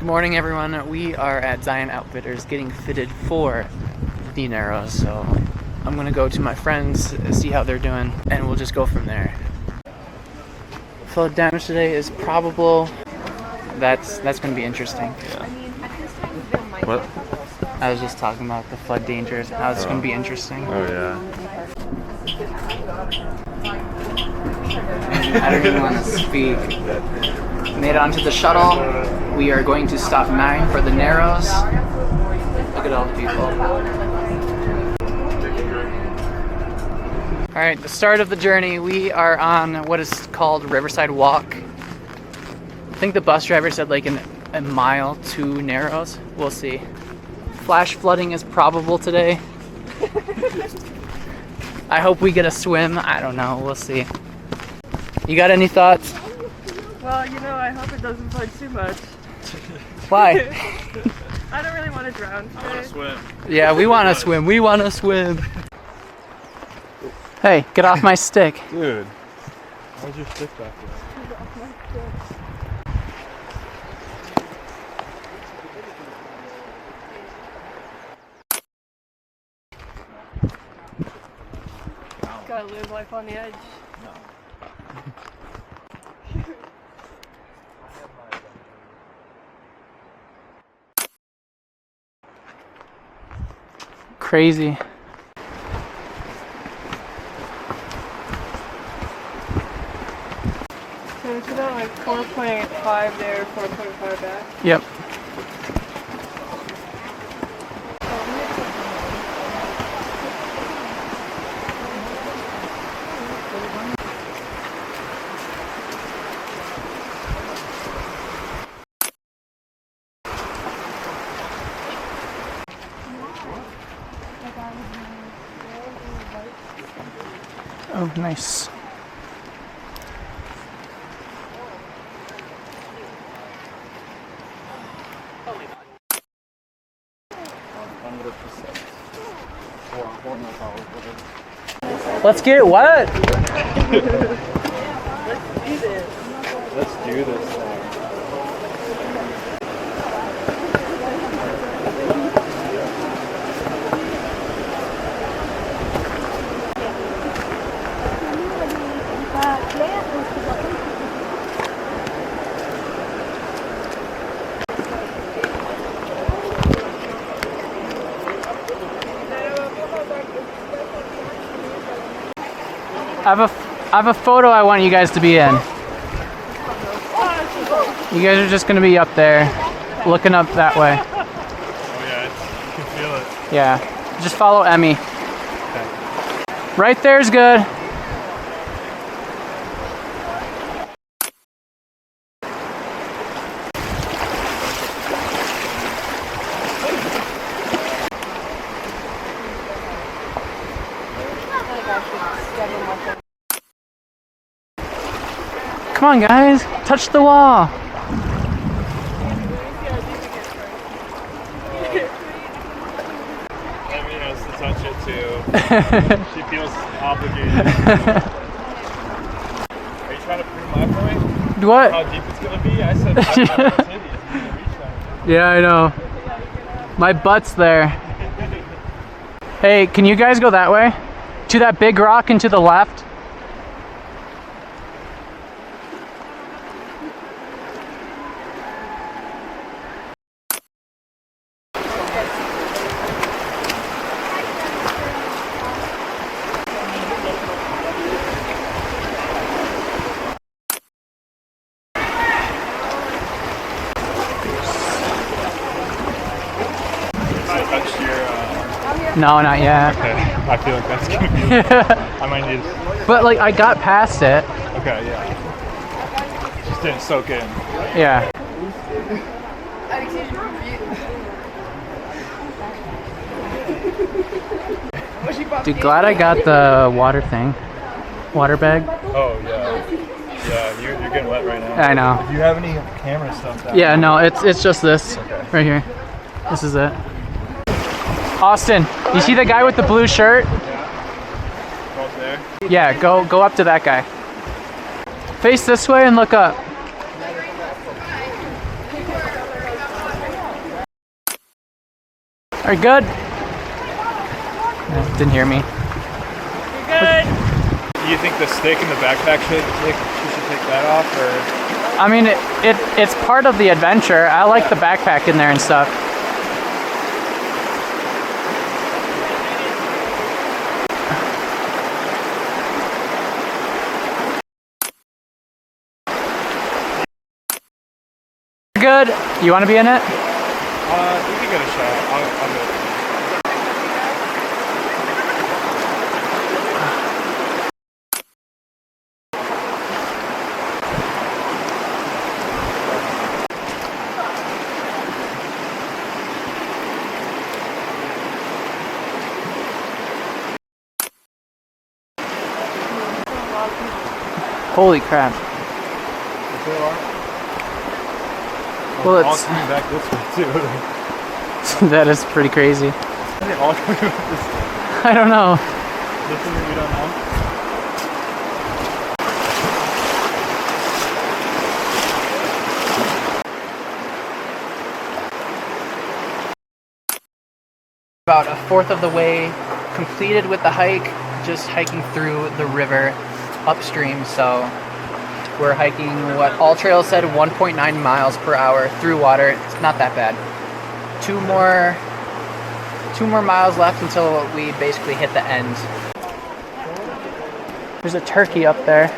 Morning everyone, we are at Zion Outfitters getting fitted for the Narrows, so I'm gonna go to my friends, see how they're doing, and we'll just go from there. Flood damage today is probable. That's gonna be interesting. Yeah. What? I was just talking about the flood dangers, how it's gonna be interesting. Oh yeah. I don't even want to speak. Made it onto the shuttle. We are going to stop 9 for the Narrows. Look at all the people. Alright, the start of the journey. We are on what is called Riverside Walk. I think the bus driver said like a mile to Narrows. We'll see. Flash flooding is probable today. I hope we get a swim. I don't know. We'll see. You got any thoughts? Well, you know, I hope it doesn't flood too much. Why? I don't really want to drown today. I want to swim. Yeah, we want to swim. We want to swim. Hey, get off my stick. Dude, why's your stick back there? Gotta live life on the edge. Crazy. So it's about like 4.5 there, 4.5 back. Yep. Oh, nice. Let's get it wet. Let's do this. I have a photo I want you guys to be in. You guys are just gonna be up there, looking up that way. Oh yeah, you can feel it. Yeah, just follow Emmy. Okay. Right there's good. Come on, guys, touch the wall. Emmy has to touch it too. She feels obligated. Are you trying to prove my point? What? How deep it's gonna be? I said 5 titties. You're gonna reach that. Yeah, I know. My butt's there. Hey, can you guys go that way? To that big rock and to the left? No, not yet. Okay, I feel like that's gonna be. I might need. But like, I got past it. Okay, yeah. Just didn't soak in. Yeah. Dude, glad I got the water thing. Water bag. Oh yeah. Yeah, you're getting wet right now. I know. Do you have any camera stuff down Yeah, no, it's just this right here. This is it. Austin, you see the guy with the blue shirt? Yeah. Go up there. Yeah, go up to that guy. Face this way and look up. Are you good? Didn't hear me. You're good. Do you think the stick in the backpack she should take that off, or? I mean, it's part of the adventure. I like the backpack in there and stuff. Good. You want to be in it? You can get a shot. I'll do it. Holy crap. Well, all it's coming back this way too. that is pretty crazy. They all coming back this way. I don't know. This one we don't know. About a fourth of the way completed with the hike, just hiking through the river upstream. So we're hiking what all trails said 1.9 miles per hour through water. It's not that bad. Two more miles left until we basically hit the end. There's a turkey up there.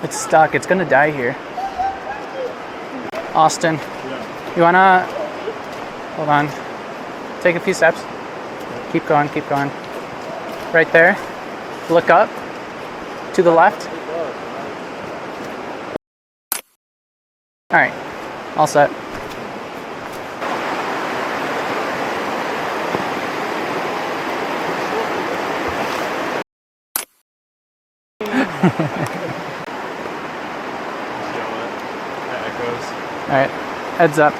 It's stuck. It's gonna die here. Austin, you wanna hold on? Take a few steps. Keep going. Keep going. Right there. Look up. To the left. All right. All set. All right, heads up,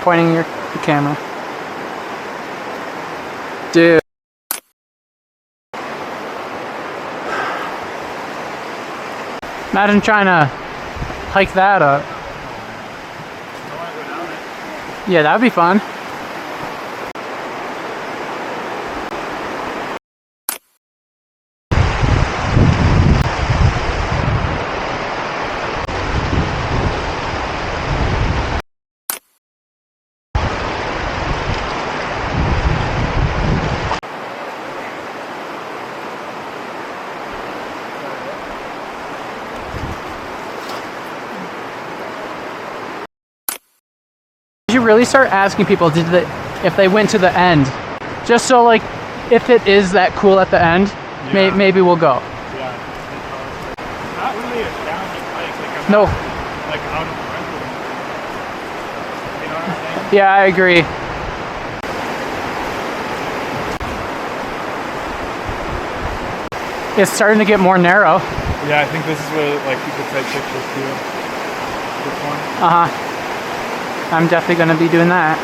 pointing your camera. Dude. Imagine trying to hike that up. Yeah, that'd be fun. You really start asking people if they went to the end, just so like if it is that cool at the end, yeah. maybe we'll go. Yeah. Not really a challenging hike. Like I'm No. not, like out of breath. You know what I'm saying? Yeah, I agree. It's starting to get more narrow. Yeah, I think this is where like you could take pictures too. This one. Uh-huh. I'm definitely going to be doing that.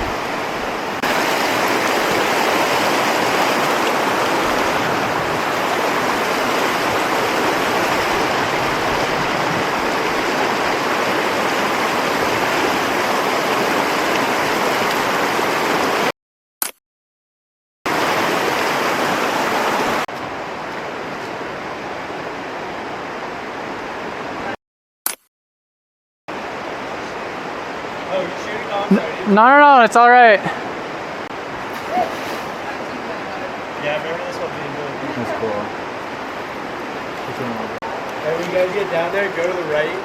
Oh, you're shooting off already? No, it's all right. Yeah, I remember this one being really good. That's cool. And when you guys get down there, go to the right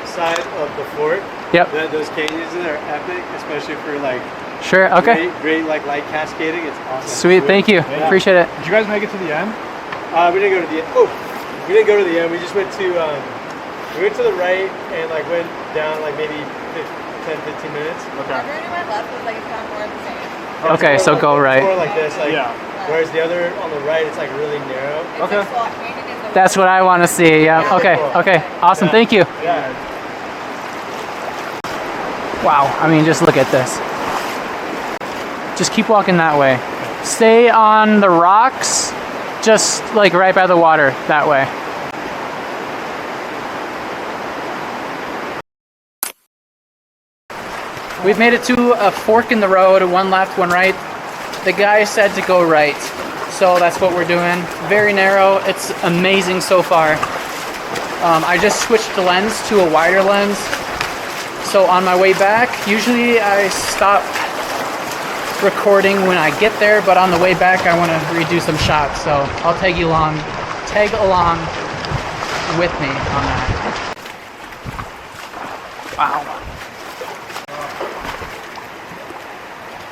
side of the fort. Yep. Those canyons in there are epic, especially for like Sure. Okay. great like light cascading. It's awesome. Sweet. Thank you. Yeah. Appreciate it. Did you guys make it to the end? We didn't go to the end. Oh, we didn't go to the end. We just went to we went to the right and like went down like maybe 10-15 minutes. Okay. Everyone to my left was like it's kind of more of the same. Okay, so go It's right. more like this, like Yeah. whereas the other on the right, it's like really narrow. It's Okay. like Slot Canyon is the That's what I want to see. Yeah. Okay. Okay. Awesome. Yeah. Thank you. Yeah. Wow. I mean, just look at this. Just keep walking that way. stay on the rocks, just like right by the water, that way. We've made it to a fork in the road, one left, one right. The guy said to go right, so that's what we're doing. Very narrow, it's amazing so far. I just switched the lens to a wider lens. So on my way back, usually I stop recording when I get there, but on the way back I want to redo some shots, so I'll tag along with me on that. Wow.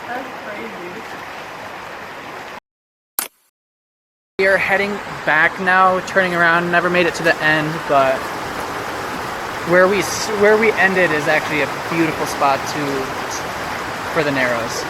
That's crazy. We are heading back now, turning around. Never made it to the end, but where we ended is actually a beautiful spot for the Narrows.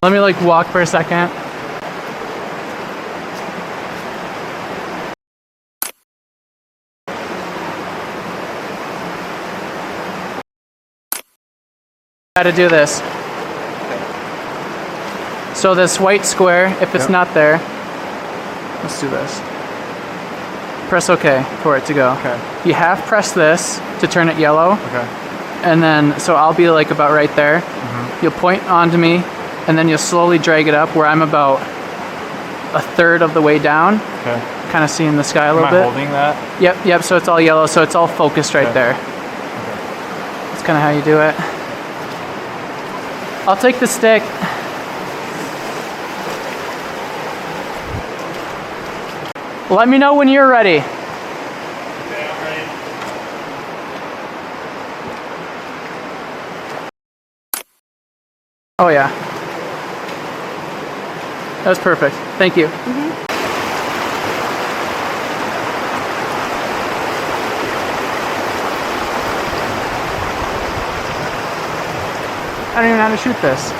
Let me like walk for a second. How to do this. So this white square, if it's not there, let's do this. Press OK for it to go. Okay. You half press this to turn it yellow. Okay. And then, so I'll be like about right there. You'll point onto me, and then you'll slowly drag it up where I'm about a third of the way down. Okay. Kind of seeing the sky a little Am I bit. holding that? Yep, so it's all yellow, so it's all focused right there. That's kind of how you do it. I'll take the stick. Let me know when you're ready. Okay, I'm ready. Oh yeah. That was perfect. Thank you. I don't even know how to shoot this.